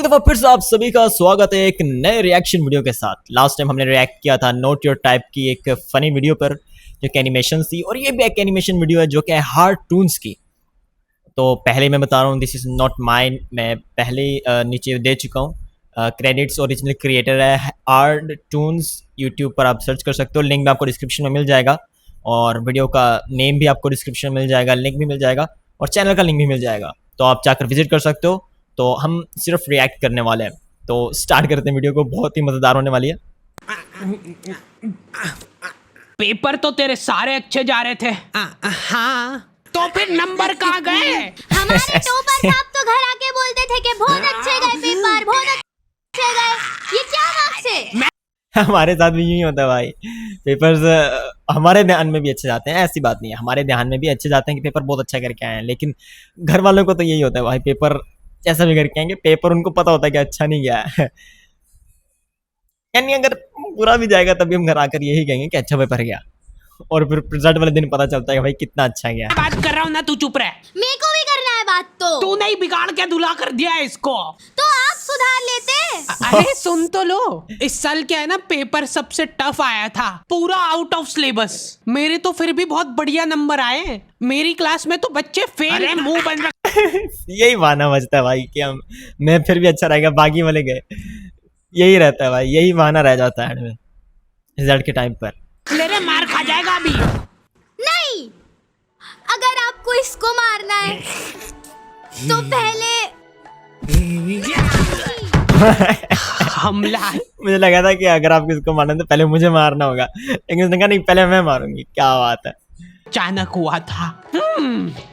दफा फिर से आप सभी का स्वागत है एक नए रिएक्शन वीडियो के साथ। लास्ट टाइम हमने रिएक्ट किया था नोट योर टाइप की एक फनी वीडियो पर जो कि एनिमेशन थी, और ये भी एक एनिमेशन वीडियो है जो कि है हार्टून्स की। तो पहले मैं बता रहा हूँ, दिस इज नॉट माइन, मैं पहले नीचे दे चुका हूँ। क्रेडिट्स ओरिजिनल क्रिएटर है हार्टून्स, यूट्यूब पर आप सर्च कर सकते हो, लिंक भी आपको डिस्क्रिप्शन में मिल जाएगा, और वीडियो का नेम भी आपको डिस्क्रिप्शन में मिल जाएगा, लिंक भी मिल जाएगा, और चैनल का लिंक भी मिल जाएगा, तो आप जाकर विजिट कर सकते हो। तो हम सिर्फ रिएक्ट करने वाले हैं, तो स्टार्ट करते हैं वीडियो को, बहुत ही मजेदार होने वाली है। पेपर तो तेरे सारे अच्छे जा रहे थे। हाँ, तो फिर नंबर कहाँ गए? हमारे टॉपर साहब तो घर आके बोलते थे कि बहुत अच्छे गए पेपर, बहुत अच्छे गए। ये क्या मार्क्स है? हमारे साथ भी यूं ही होता है भाई, पेपर्स हमारे ध्यान में भी अच्छे जाते हैं, ऐसी बात नहीं है, हमारे ध्यान में भी अच्छे जाते हैं कि पेपर बहुत अच्छा करके आए हैं, लेकिन घर वालों को तो यही होता है भाई, पेपर जैसा भी करके आएंगे, पेपर उनको पता होता है कि अच्छा नहीं गया है। यानी अगर बुरा भी जाएगा तभी हम घर आकर यही कहेंगे कि अच्छा पेपर गया, और फिर रिजल्ट वाले दिन पता चलता है कि भाई कितना अच्छा गया। बात कर रहा हूँ ना, तू चुप रह। मेरे को भी करना है बात, तो तू नहीं बिगाड़ के धुला कर दिया है इसको, तो आप सुधार लेते। अरे सुन तो लो, इस साल क्या है ना, पेपर सबसे टफ आया था, पूरा आउट ऑफ सिलेबस। मेरे तो फिर भी बहुत बढ़िया नंबर आए, मेरी क्लास में तो बच्चे फेल। मुंह बंद रख। यही बहाना बचता है भाई कि हम मैं फिर भी अच्छा रहेगा, बाकी वाले गए, यही रहता है भाई, यही बहाना रह जाता है हमें रिजल्ट के टाइम पर। मेरे मार खा जाएगा अभी। नहीं, अगर आपको इसको मारना है तो पहले हमला। मुझे लगा था कि अगर आप किसको मारना है तो पहले मुझे मारना होगा, लेकिन उसने कहा नहीं, पहले मैं मारूंगी। क्या बात है, अचानक हुआ था।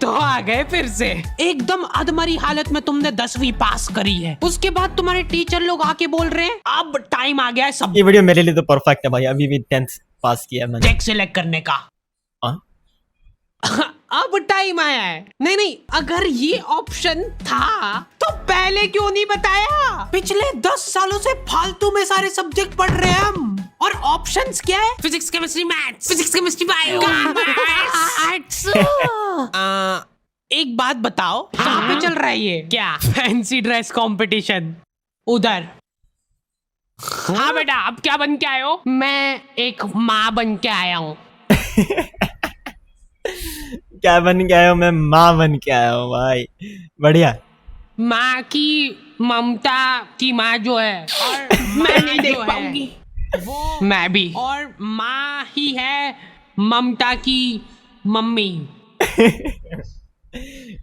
तो आ गए फिर से। एकदम अधमरी हालत में तुमने 10वीं पास करी है, उसके बाद तुम्हारे टीचर लोग आके बोल रहे हैं अब टाइम आ गया है सब। ये वीडियो मेरे लिए तो परफेक्ट है भाई, अभी भी 10th पास किया मैंने। चेक सिलेक्ट करने का। हाँ? अब टाइम आया है। नहीं नहीं, अगर ये ऑप्शन था तो पहले क्यों नहीं बताया? पिछले 10 सालों से फालतू में सारे सब्जेक्ट पढ़ रहे हैं हम, और ऑप्शंस क्या है? Physics chemistry maths, physics chemistry bio, arts. एक बात बताओ, कहाँ पे चल रहा है ये? क्या फैंसी ड्रेस कंपटीशन? उधर। हाँ बेटा, अब क्या बन के आए हो? मैं एक माँ बन के आया हूँ। क्या बन के आया हूँ? मैं माँ बन के आया हूँ भाई, बढ़िया। माँ की ममता की माँ जो है, और मैं नहीं देख पाऊंगी वो, मैं भी, और माँ ही है ममता की मम्मी।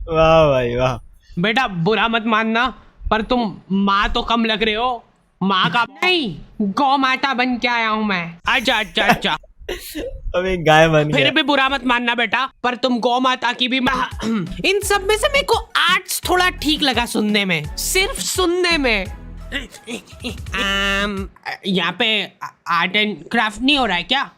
वाह भाई वाह। बेटा बुरा मत मानना, पर तुम माँ तो कम लग रहे हो। माँ का नहीं, गौ माता बन के आया हूँ मैं। अच्छा अच्छा अच्छा। अबे गाय बन फिर गया। भी बुरा मत मानना बेटा, पर तुम गौ माता की भी इन सब में से मेरे को आर्ट्स थोड़ा ठीक लगा सुनने में, सिर्फ सुनने में। यहाँ पे आर्ट एंड क्राफ्ट नहीं हो रहा है क्या?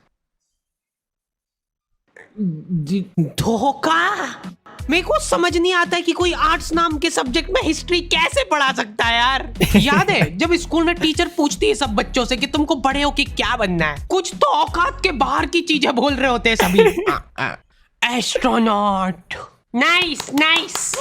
धोखा। मेरे को समझ नहीं आता है कि कोई आर्ट्स नाम के सब्जेक्ट में हिस्ट्री कैसे पढ़ा सकता है यार। याद है जब स्कूल में टीचर पूछती है सब बच्चों से कि तुमको बड़े होके क्या बनना है, कुछ तो औकात के बाहर की चीजें बोल रहे होते हैं सभी। एस्ट्रोनॉट। नाइस नाइस,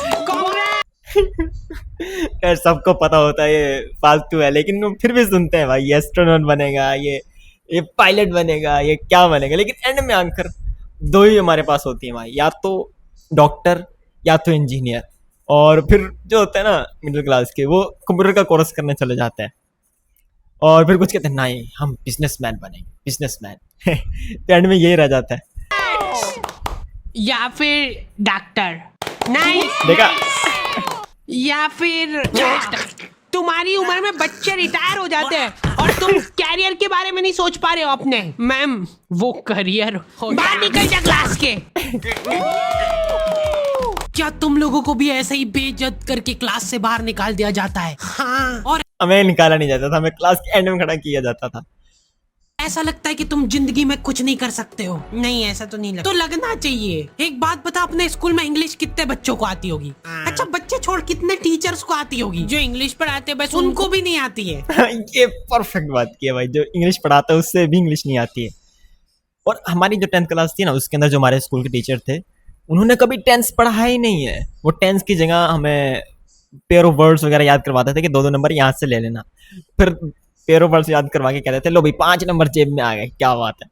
यार सबको पता होता है ये फालतू है, लेकिन वो फिर भी सुनते हैं भाई, ये एस्ट्रोनॉट बनेगा, ये पायलट बनेगा, ये क्या बनेगा, लेकिन एंड में आंसर दो ही हमारे पास होती है भाई, या तो डॉक्टर या तो इंजीनियर, और फिर जो होता है ना मिडिल क्लास के, वो कंप्यूटर का कोर्स करने चले जाते हैं, और फिर कुछ कहते हैं नहीं हम बिजनेसमैन बनेंगे, बिजनेसमैन। तो एंड में यही रह जाता है, या फिर डॉक्टर। नाइस। देखा? या फिर तुम्हारी उम्र में बच्चे रिटायर हो जाते हैं और तुम कैरियर के बारे में नहीं सोच पा रहे हो अपने। मैम वो करियर बाहर निकल जा क्लास के। क्या तुम लोगों को भी ऐसे ही बेइज्जत करके क्लास से बाहर निकाल दिया जाता है? हाँ, और हमें निकाला नहीं जाता था, हमें क्लास के एंड में खड़ा किया जाता था। ऐसा लगता है कि तुम जिंदगी में कुछ नहीं कर सकते हो। नहीं, ऐसा तो नहीं लगता। तो लगना चाहिए। एक बात बता, अपने स्कूल में इंग्लिश कितने बच्चों को आती होगी? अच्छा बच्चे छोड़, कितने टीचर्स को आती होगी? जो इंग्लिश पढ़ाते हैं बस उनको भी नहीं आती है। ये परफेक्ट बात की है भाई, जो इंग्लिश पढ़ाता है उससे भी इंग्लिश नहीं आती है। और हमारी जो 10th क्लास थी ना, उसके अंदर जो हमारे स्कूल के टीचर थे, उन्होंने कभी टेंस पढ़ा ही नहीं है। वो टेंस की जगह हमें पेयर ऑफ वर्ड्स वगैरह याद करवाते थे कि 2-2 नंबर यहाँ से ले लेना, फिर पेयर ऑफ वर्ड्स याद करवा के कहते थे लो भाई 5 नंबर जेब में आ गए, क्या बात है।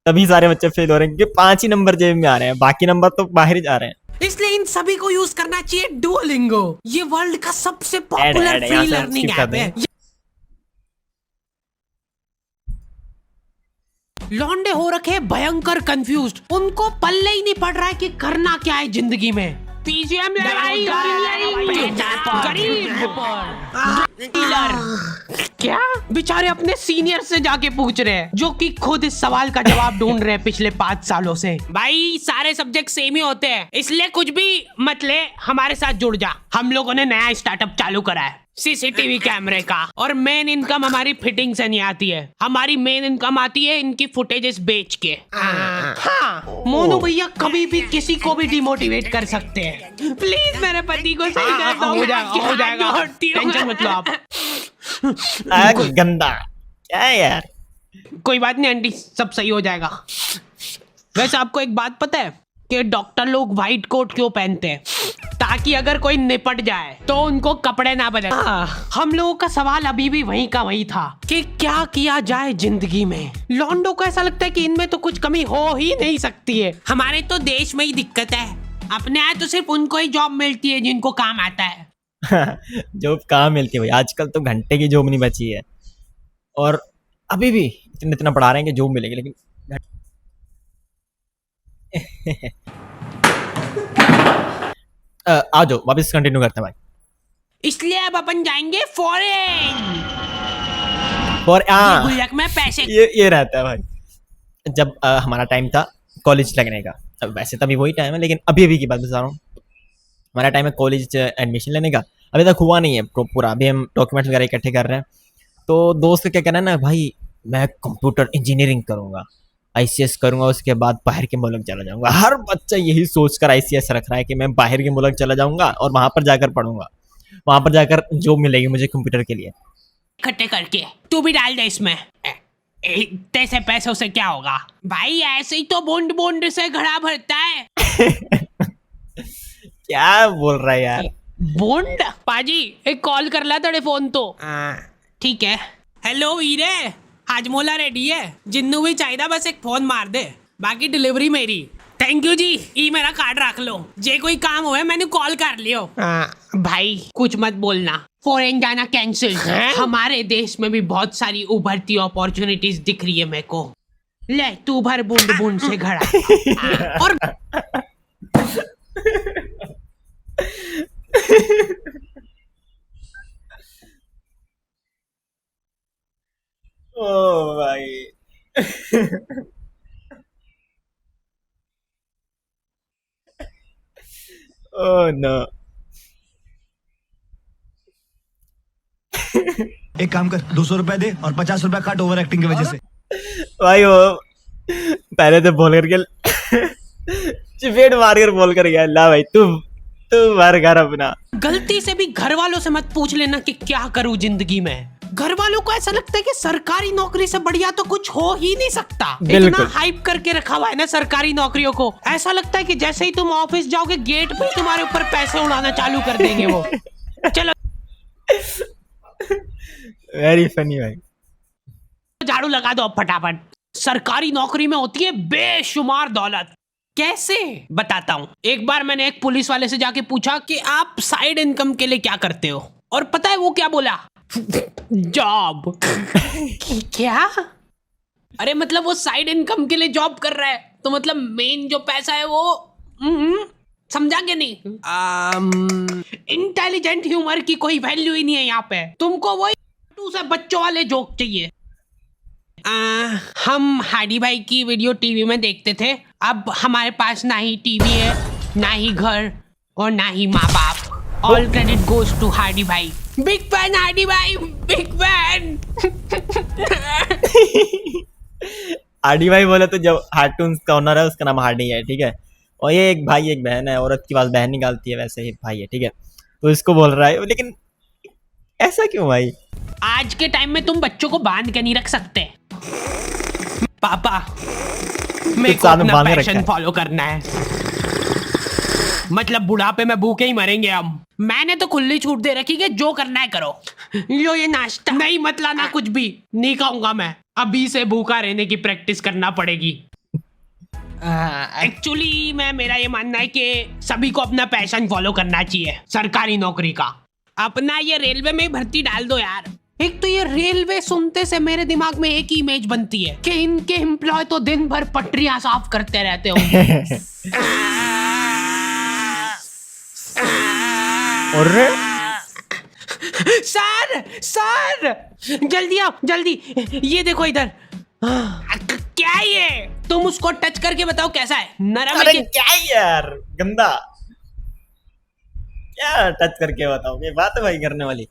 तभी सारे बच्चे फेल हो रहे हैं कि 5 ही नंबर जेब में आ रहे हैं, बाकी नंबर तो बाहर ही जा रहे हैं। इसलिए इन सभी को यूज करना चाहिए डुओलिंगो। ये वर्ल्ड का सबसे पॉपुलर ऐड, फ्री यहाँ से लर्निंग skip कर ऐप है। लौंडे हो रखे भयंकर कंफ्यूज्ड, उनको पल्ले ही नहीं पड़ रहा है कि करना क्या है जिंदगी में। पीजीएम लड़ाई क्या बेचारे अपने सीनियर से जाके पूछ रहे हैं, जो कि खुद इस सवाल का जवाब ढूंढ रहे हैं पिछले 5 सालों से। भाई सारे सब्जेक्ट सेम ही होते हैं, इसलिए कुछ भी मत ले, हमारे साथ जुड़ जा। हम लोगों ने नया स्टार्टअप चालू करा है सीसीटीवी कैमरे का, और मेन इनकम हमारी फिटिंग से नहीं आती है, हमारी मेन इनकम आती है इनकी फुटेजेस बेच के। हाँ, मोनू भैया कभी भी किसी को भी डिमोटिवेट कर सकते हैं। प्लीज मेरे पति को सही कर दो। हो जाएगा, टेंशन मत लो आप। गंदा क्या है यार। कोई बात नहीं आंटी, सब सही हो जाएगा। वैसे आपको एक बात पता है कि डॉक्टर लोग व्हाइट कोट क्यों पहनते हैं? ताकि अगर कोई निपट जाए तो उनको कपड़े ना बदले। हम लोगों का सवाल अभी भी वहीं का वहीं था कि क्या किया जाए जिंदगी में। लॉन्डो को ऐसा लगता है कि इनमें तो कुछ कमी हो ही नहीं सकती है। हमारे तो देश में ही दिक्कत है, अपने यहाँ तो सिर्फ उनको ही जॉब मिलती है जिनको काम आता है। जॉब कहाँ मिलती है भाई, आजकल तो घंटे की जॉब नहीं बची है, और अभी भी इतना पढ़ा रहे हैं कि जॉब मिलेगी, लेकिन आ जाओ वापस कंटिन्यू करते हैं भाई। इसलिए अब अपन जाएंगे फॉरेन। और गुल्लक में पैसे ये रहता है भाई। जब हमारा टाइम था कॉलेज लगने का, अब वैसे तभी वही टाइम है, लेकिन अभी की बात बता रहा हूँ। हमारा टाइम है कॉलेज एडमिशन लेने का, अभी तक हुआ नहीं है पूरा, अभी हम डॉक्यूमेंट्स वगैरह इकट्ठे कर रहे हैं। तो दोस्त का क्या कहना है ना, भाई मैं कंप्यूटर इंजीनियरिंग करूँगा, ICS करूँगा, उसके बाद बाहर के मुल्क चला जाऊँगा। हर बच्चा यही सोचकर ICS रख रहा है कि मैं बाहर के मुल्क चला जाऊँगा और वहाँ पर जाकर पढ़ूंगा, वहाँ पर जाकर जॉब मिलेगी मुझे कंप्यूटर के लिए। इकट्ठे करके तू भी डाल दे इसमें, इतने से पैसों से क्या होगा भाई, ऐसे ही तो बूंद बूंद से घड़ा भरता है। क्या बोल रहा है यार। बूंद पाजी एक कॉल कर ला तेरे फोन तो। ठीक है, हेलो वीरे, हाजमोला रेडी है, जिन्नू भी चाहिए बस एक फोन मार दे, बाकी डिलीवरी मेरी। थैंक यू जी, ई मेरा कार्ड रख लो, जे कोई काम हो मैंने कॉल कर लियो। भाई कुछ मत बोलना, फॉरेन जाना कैंसिल। हमारे देश में भी बहुत सारी उभरती अपॉर्चुनिटीज दिख रही है मेरे को। ले तू भर बूंद बूंद से घड़ा। और ओ भाई। Oh no. एक काम कर, 200 रुपए दे और 50 रुपए काट ओवर एक्टिंग की वजह से। भाई वो पहले तो बोल करके चपेट मार कर बोल कर गया, ला भाई तू भर घर अपना। गलती से भी घर वालों से मत पूछ लेना कि क्या करूं जिंदगी में। घर वालों को ऐसा लगता है कि सरकारी नौकरी से बढ़िया तो कुछ हो ही नहीं सकता। इतना हाइप करके रखा हुआ है ना सरकारी नौकरियों को, ऐसा लगता है कि जैसे ही तुम ऑफिस जाओगे गेट पे तुम्हारे ऊपर पैसे उड़ाना चालू कर देंगे वो। चलो वेरी फनी भाई। झाड़ू लगा दो अब फटाफट। सरकारी नौकरी में होती है बेशुमार दौलत। कैसे बताता हूँ। एक बार मैंने एक पुलिस वाले से जाके पूछा कि आप साइड इनकम के लिए क्या करते हो, और पता है वो क्या बोला? जॉब। क्या? अरे मतलब वो साइड इनकम के लिए जॉब कर रहा है, तो मतलब मेन जो पैसा है वो समझा क्या नहीं? इंटेलिजेंट ह्यूमर की कोई वैल्यू ही नहीं है यहाँ पे। तुमको वही से बच्चों वाले जोक चाहिए। हम हाडी भाई की वीडियो टीवी में देखते थे, अब हमारे पास ना ही टीवी है, ना ही घर, और ना ही माँ बाप। ऑल क्रेडिट गोज टू हाडी भाई। बिग फैन हाडी भाई, बिग फैन। हार्डी भाई बोले तो जब हार्टून्स का ओनर है उसका नाम हार्डी है, ठीक है। और ये एक भाई एक बहन है, औरत की बात बहन निकालती है, वैसे ही भाई है, ठीक है। तो इसको बोल रहा है, लेकिन ऐसा क्यों भाई? आज के टाइम में तुम बच्चों को बांध के नहीं रख सकते। पापा मेरे को अपना पैशन फॉलो करना है। मतलब बुढ़ापे में भूखे ही मरेंगे हम। मैंने तो खुली छूट दे रखी कि जो करना है करो। लो ये नाश्ता। नहीं मत लाना कुछ भी, नहीं खाऊंगा मैं। अभी से भूखा रहने की प्रैक्टिस करना पड़ेगी। एक्चुअली मेरा ये मानना है कि सभी को अपना पैशन फॉलो करना चाहिए, सरकारी नौकरी का। अपना ये रेलवे में भर्ती डाल दो यार। एक तो ये रेलवे सुनते से मेरे दिमाग में एक ही इमेज बनती है कि इनके एम्प्लॉय तो दिन भर पटरियां साफ करते रहते होंगे। और सर जल्दी आओ जल्दी, ये देखो इधर। क्या है ये? तुम उसको टच करके बताओ कैसा है, नरम है अरे कि क्या है यार, गंदा। क्या टच करके बताओगे, बात है भाई करने वाली।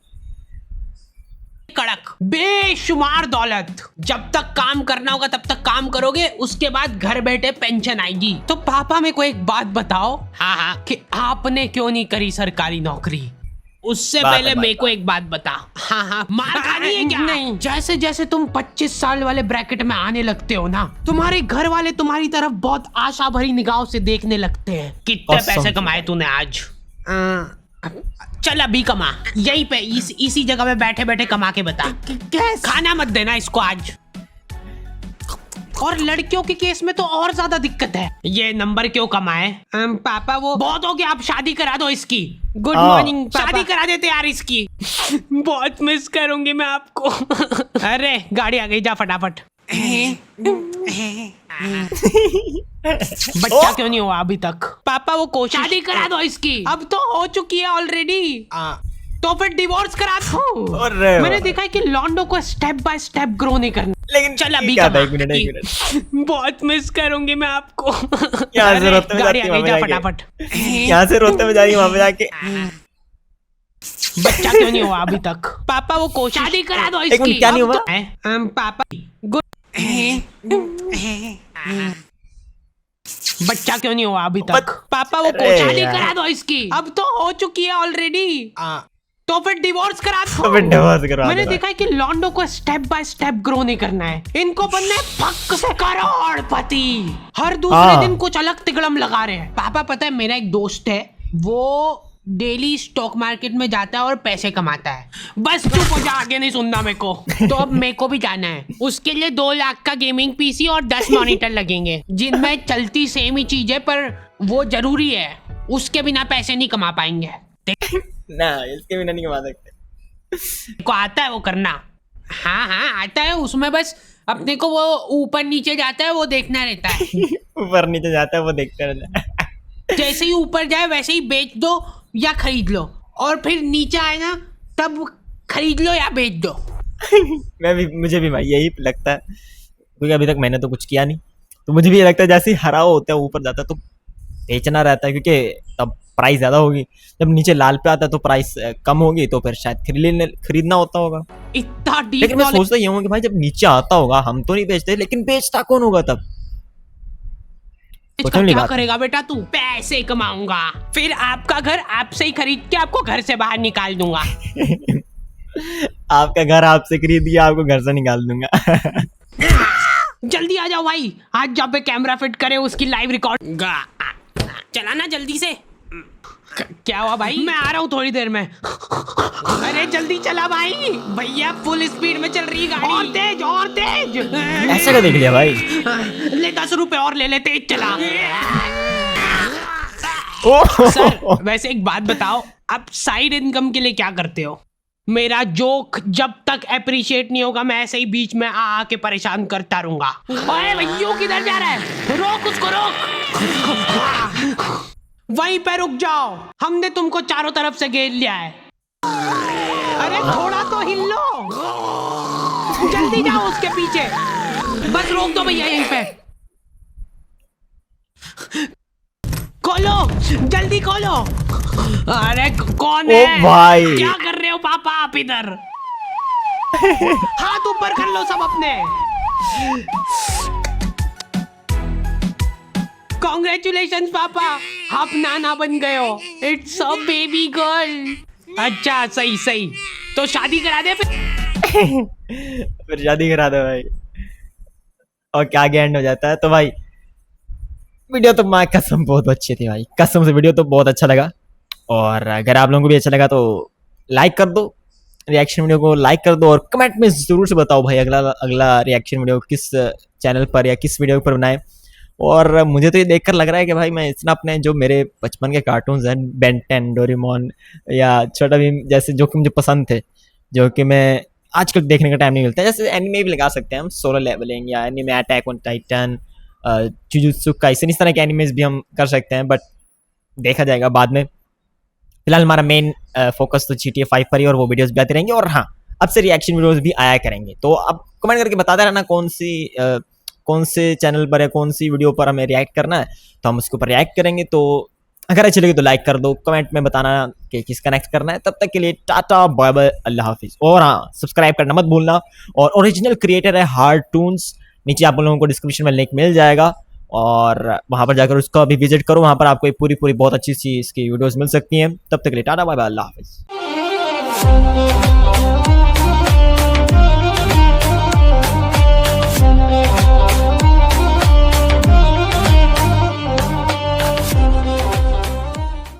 कड़क? बेशुमार दौलत। जब तक काम करना होगा तब तक काम करोगे, उसके बाद घर बैठे पेंशन आएगी। तो पापा मेरे को एक बात बताओ, हाँ कि आपने क्यों नहीं करी सरकारी नौकरी? उससे पहले मेरे को एक बात बता। हाँ मार खानी है क्या? नहीं, जैसे जैसे तुम 25 साल वाले ब्रैकेट में आने लगते हो ना, तुम्हारे घर वाले तुम्हारी तरफ बहुत आशा भरी निगाहों से देखने लगते हैं। कितने पैसे कमाए तूने आज? चल अभी कमा, यहीं पे इसी जगह पे बैठे बैठे कमा के बता। खाना मत देना इसको आज। और लड़कियों के केस में तो और ज्यादा दिक्कत है। ये नंबर क्यों कमाए? पापा वो बहुत हो गया, आप शादी करा दो इसकी। Good morning. शादी करा देते यार इसकी। बहुत मिस करूंगी मैं आपको। अरे गाड़ी आ गई, जा फटाफट। बच्चा क्यों नहीं हुआ अभी तक? पापा वो कोशिश शादी करा दो इसकी। अब तो हो चुकी है ऑलरेडी, तो फिर डिवोर्स करा दो। मैंने देखा है कि लॉन्डो को स्टेप बाय स्टेप ग्रो नहीं करना। लेकिन चल अभी बहुत मिस करूंगी मैं आपको। यहाँ से रोते हुए गाड़ी आ जाती गई, है जा फटाफट। यहाँ से रोते हुए जाएगी वहां पे जाके। बच्चा क्यों नहीं हुआ अभी तक? पापा वो कोशिश शादी करा दो इसकी। क्या नहीं हुआ? पापा गुड। बच्चा क्यों नहीं हुआ अभी तक? पापा वो कोशिश शादी करा दो इसकी। अब तो हो चुकी है ऑलरेडी, तो फिर डिवोर्स करा दो। मैंने देखा है कि लॉन्डो को स्टेप बाय स्टेप ग्रो नहीं करना है, इनको बनना है फक से करोड़पति। हर दूसरे दिन कुछ अलग तिगड़म लगा रहे हैं। पापा पता है, मेरा एक दोस्त है, वो डेली स्टॉक मार्केट में जाता है और पैसे कमाता है। बस चुप हो जा, आगे नहीं सुनना मेरे को। तो अब मेरे को भी जाना है, उसके लिए 2 लाख का गेमिंग पीसी और 10 मॉनिटर लगेंगे, जिनमें चलती सेम ही चीज है, पर वो जरूरी है, उसके बिना पैसे नहीं कमा पाएंगे। ना इसके बिना नहीं कमा सकते। को आता है वो करना? हाँ आता है, उसमें बस अपने को वो ऊपर नीचे जाता है वो देखना रहता है। ऊपर नीचे जाता है वो देखते रहता है। जैसे ही ऊपर जाए वैसे ही बेच दो या खरीद लो, और फिर नीचे आए ना तब खरीद लो या बेच दो। मुझे भी भाई यही लगता है, क्योंकि अभी तक मैंने तो कुछ किया नहीं, तो मुझे भी ये लगता है जैसे ही हरा होता है ऊपर जाता है तो बेचना रहता है, क्योंकि तब प्राइस ज्यादा होगी। जब नीचे लाल पे आता है तो प्राइस कम होगी, तो फिर शायद खरीदना होता होगा। इतना डीप। लेकिन मैं सोचता ही हूँ कि भाई जब नीचे आता होगा, हम तो नहीं बेचते, लेकिन बेचता कौन होगा तब? क्या करेगा बेटा तू? पैसे कमाऊंगा, फिर आपका घर आपसे ही खरीद के आपको घर से बाहर निकाल दूंगा। आपका घर आपसे खरीद दिया, आपको घर से निकाल दूंगा। जल्दी आ जाओ भाई, आज जब पे कैमरा फिट करे उसकी लाइव रिकॉर्ड। चलाना जल्दी से। क्या हुआ भाई? मैं आ रहा हूँ थोड़ी देर में। अरे जल्दी चला भाई, भैया फुल स्पीड में चल रही है गाड़ी। और तेज ऐसा क्या देख लिया भाई? ले 10 रुपए और ले ले, तेज चला। सर वैसे एक बात बताओ, आप साइड इनकम के लिए क्या करते हो? मेरा जोक जब तक अप्रिशिएट नहीं होगा, मैं ऐसे ही बीच में आके परेशान करता रहूंगा। ओए भैया किधर जा रहा है? रोक उसको, रोक। वहीं पे रुक जाओ, हमने तुमको चारों तरफ से घेर लिया है। अरे थोड़ा तो हिल लो, जल्दी जाओ उसके पीछे। बस रोक दो भैया यहीं पे। खोलो, जल्दी खोलो। अरे कौन है? ओ भाई क्या कर रहे हो पापा आप इधर? हाथ ऊपर कर लो सब अपने। कॉन्ग्रेचुलेशंस पापा, आप नाना बन गए हो। It's a baby girl. अच्छा सही, तो शादी करा दे फिर शादी करा दो भाई, और क्या एंड हो जाता है। तो भाई वीडियो तो माँ कसम बहुत अच्छी थी भाई, कसम से वीडियो तो बहुत अच्छा लगा। और अगर आप लोगों को भी अच्छा लगा तो लाइक कर दो, रिएक्शन वीडियो को लाइक कर दो, और कमेंट में ज़रूर से बताओ भाई अगला अगला रिएक्शन वीडियो किस चैनल पर या किस वीडियो पर बनाए। और मुझे तो ये देखकर लग रहा है कि भाई मैं इतना अपने जो मेरे बचपन के कार्टून्स हैं, बेन 10, डोरेमोन या छोटा भीम जैसे, जो कि मुझे पसंद थे, जो कि मैं आजकल देखने का टाइम नहीं मिलता, जैसे एनिमे भी लगा सकते हैं हम, सोलो लेवलिंग या anime attack on Titan, jujutsu Kaisen, इस तरह के एनिमेज भी हम कर सकते हैं, बट देखा जाएगा बाद में। फिलहाल हमारा मेन फोकस तो GTA 5 पर ही, और वो वीडियोस भी आती रहेंगी। और हाँ, अब से रिएक्शन वीडियोस भी आया करेंगे, तो अब कमेंट करके बताते रहना कौन से चैनल पर या कौन सी वीडियो पर हमें रिएक्ट करना है, तो हम उसके ऊपर रिएक्ट करेंगे। तो अगर अच्छी लगी तो लाइक कर दो, कमेंट में बताना कि किसका नेक्स्ट करना है। तब तक के लिए टाटा बाय बाय, अल्लाह हाफिज़। और हाँ, सब्सक्राइब करना मत भूलना। और ओरिजिनल क्रिएटर है हार्टून्स, नीचे आप लोगों को डिस्क्रिप्शन में लिंक मिल जाएगा, और वहाँ पर जाकर उसका भी विजिट करो। वहाँ पर आपको एक पूरी बहुत अच्छी सी इसकी वीडियोस मिल सकती हैं। तब तक के लिए टाटा बाय बाय, अल्लाह हाफिज़।